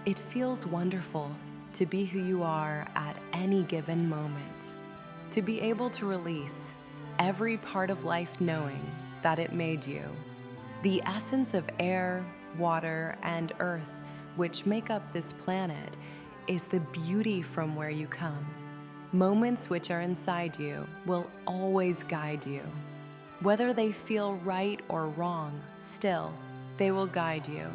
It feels wonderful to be who you are at any given moment, to be able to release every part of life knowing that it made you. The essence of air, water, and earth, which make up this planet, is the beauty from where you come. Moments which are inside you will always guide you. Whether they feel right or wrong, still, they will guide you.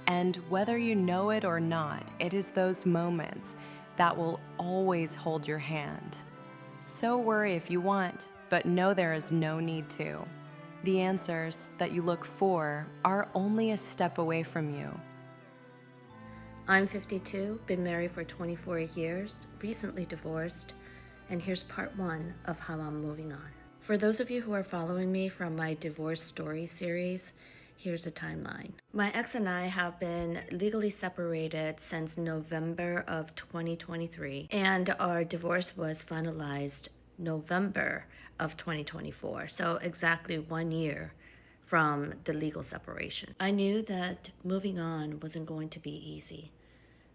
And whether you know it or not, it is those moments that will always hold your hand. So worry if you want, but know there is no need to. The answers that you look for are only a step away from you. I'm 52, been married for 24 years, recently divorced, and here's part 1 of how I'm moving on. For those of you who are following me from my divorce story series, here's a timeline. My ex and I have been legally separated since November of 2023, and our divorce was finalized November of 2024, so exactly 1 year from the legal separation. I knew that moving on wasn't going to be easy,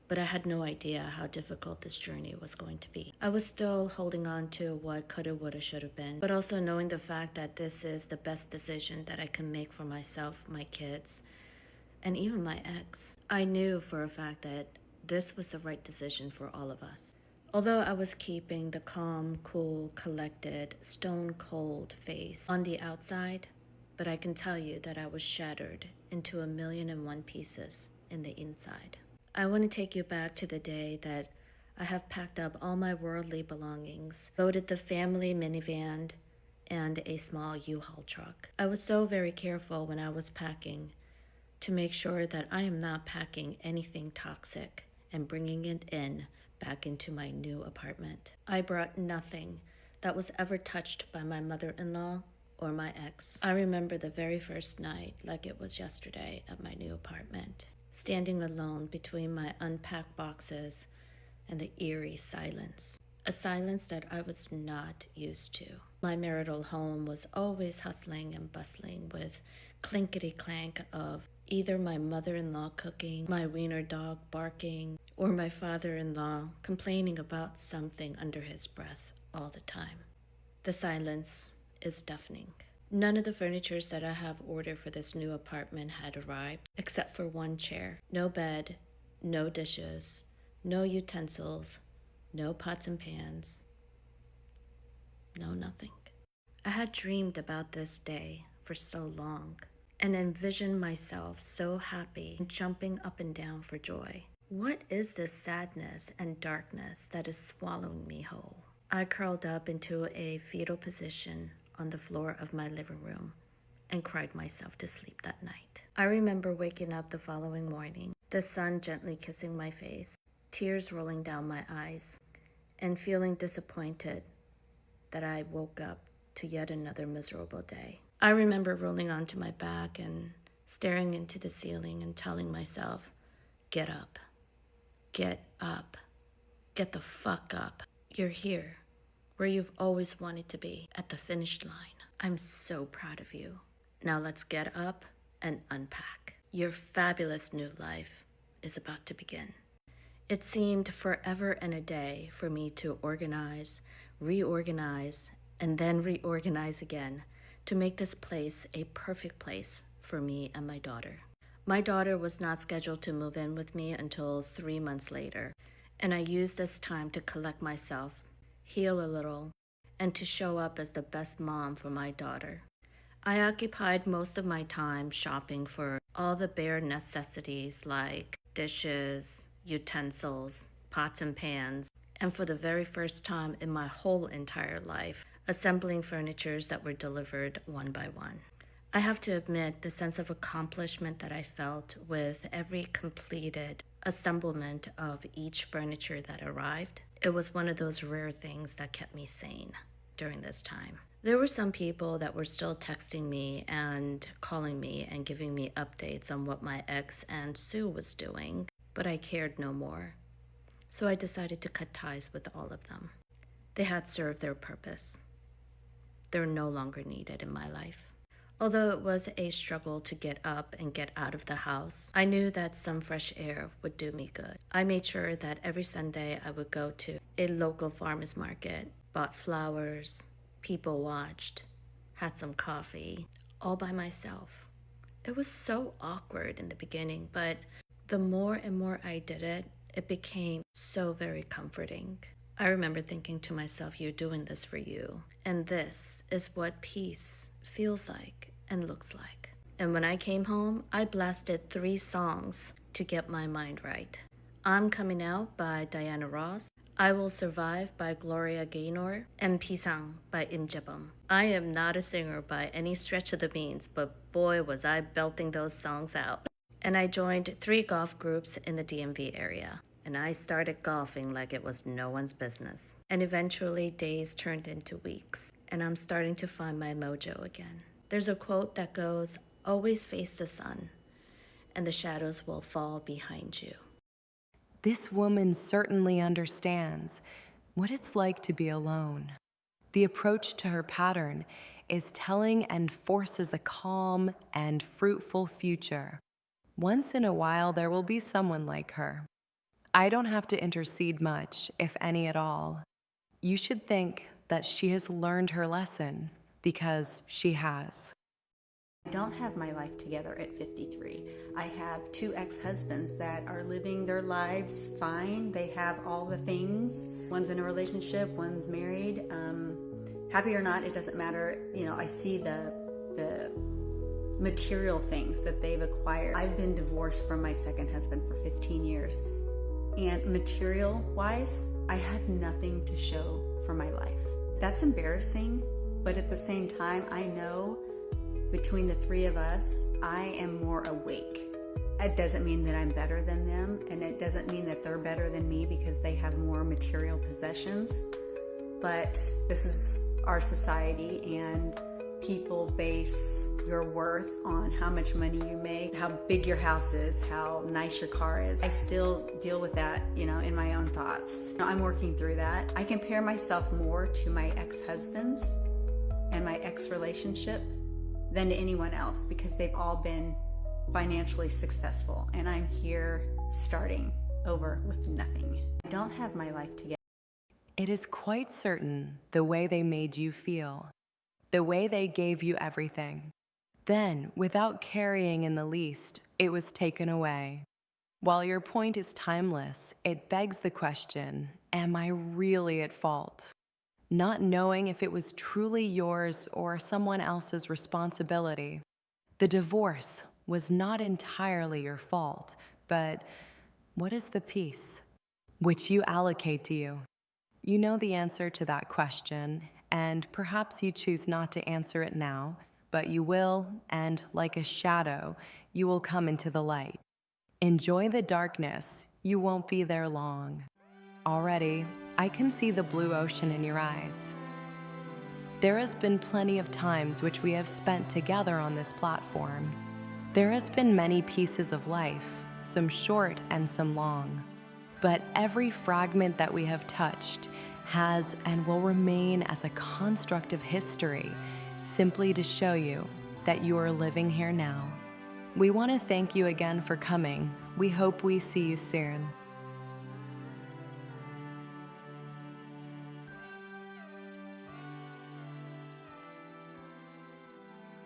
but I had no idea how difficult this journey was going to be. I was still holding on to what coulda, woulda, shoulda been, but also knowing the fact that this is the best decision that I can make for myself, my kids, and even my ex. I knew for a fact that this was the right decision for all of us. Although I was keeping the calm, cool, collected, stone cold face on the outside, but I can tell you that I was shattered into 1,000,001 pieces in the inside. I want to take you back to the day that I have packed up all my worldly belongings, loaded the family minivan, and a small U-Haul truck. I was so very careful when I was packing to make sure that I am not packing anything toxic and bringing it back into my new apartment. I brought nothing that was ever touched by my mother-in-law or my ex. I remember the very first night like it was yesterday at my new apartment, standing alone between my unpacked boxes and the eerie silence. A silence that I was not used to. My marital home was always hustling and bustling with clinkety-clank of either my mother-in-law cooking, my wiener dog barking, or my father-in-law complaining about something under his breath all the time. The silence is deafening. None of the furnitures that I have ordered for this new apartment had arrived, except for one chair. No bed, no dishes, no utensils, no pots and pans, no nothing. I had dreamed about this day for so long and envisioned myself so happy and jumping up and down for joy. What is this sadness and darkness that is swallowing me whole? I curled up into a fetal position on the floor of my living room and cried myself to sleep that night. I remember waking up the following morning, the sun gently kissing my face, tears rolling down my eyes, and feeling disappointed that I woke up to yet another miserable day. I remember rolling onto my back and staring into the ceiling and telling myself, get up, get up, get the fuck up. You're here, where you've always wanted to be, at the finish line. I'm so proud of you. Now let's get up and unpack. Your fabulous new life is about to begin. It seemed forever and a day for me to organize, reorganize, and then reorganize again to make this place a perfect place for me and my daughter. My daughter was not scheduled to move in with me until 3 months later, and I used this time to collect myself, heal a little, and to show up as the best mom for my daughter. I occupied most of my time shopping for all the bare necessities like dishes, utensils, pots and pans, and for the very first time in my whole entire life, assembling furnitures that were delivered one by one. I have to admit the sense of accomplishment that I felt with every completed assemblement of each furniture that arrived. It was one of those rare things that kept me sane during this time. There were some people that were still texting me and calling me and giving me updates on what my ex and Sue was doing, but I cared no more. So I decided to cut ties with all of them. They had served their purpose. They're no longer needed in my life. Although it was a struggle to get up and get out of the house, I knew that some fresh air would do me good. I made sure that every Sunday I would go to a local farmers market, bought flowers, people watched, had some coffee, all by myself. It was so awkward in the beginning, but the more and more I did it, it became so very comforting. I remember thinking to myself, you're doing this for you, and this is what peace feels like and looks like. And when I came home, I blasted 3 songs to get my mind right. I'm Coming Out by Diana Ross, I Will Survive by Gloria Gaynor, and Pisang by Im Jae-bum. I am not a singer by any stretch of the means, but boy was I belting those songs out. And I joined 3 golf groups in the DMV area. And I started golfing like it was no one's business. And eventually days turned into weeks, and I'm starting to find my mojo again. There's a quote that goes, always face the sun, and the shadows will fall behind you. This woman certainly understands what it's like to be alone. The approach to her pattern is telling and forces a calm and fruitful future. Once in a while, there will be someone like her. I don't have to intercede much, if any at all. You should think that she has learned her lesson, because she has. I don't have my life together at 53. I have 2 ex-husbands that are living their lives fine. They have all the things. One's in a relationship, one's married. Happy or not, it doesn't matter. You know, I see the material things that they've acquired. I've been divorced from my second husband for 15 years. And material-wise, I have nothing to show for my life. That's embarrassing, but at the same time, I know between the 3 of us, I am more awake. It doesn't mean that I'm better than them, and it doesn't mean that they're better than me because they have more material possessions. But this is our society, and people base your worth on how much money you make, how big your house is, how nice your car is. I still deal with that, you know, in my own thoughts. I'm working through that. I compare myself more to my ex-husbands and my ex-relationship than to anyone else because they've all been financially successful, and I'm here starting over with nothing. I don't have my life together. It is quite certain the way they made you feel, the way they gave you everything. Then, without caring in the least, it was taken away. While your point is timeless, it begs the question, am I really at fault? Not knowing if it was truly yours or someone else's responsibility. The divorce was not entirely your fault, but what is the peace which you allocate to you? You know the answer to that question, and perhaps you choose not to answer it now, but you will, and like a shadow, you will come into the light. Enjoy the darkness, you won't be there long. Already, I can see the blue ocean in your eyes. There has been plenty of times which we have spent together on this platform. There has been many pieces of life, some short and some long. But every fragment that we have touched has and will remain as a construct of history, simply to show you that you are living here now. We want to thank you again for coming. We hope we see you soon.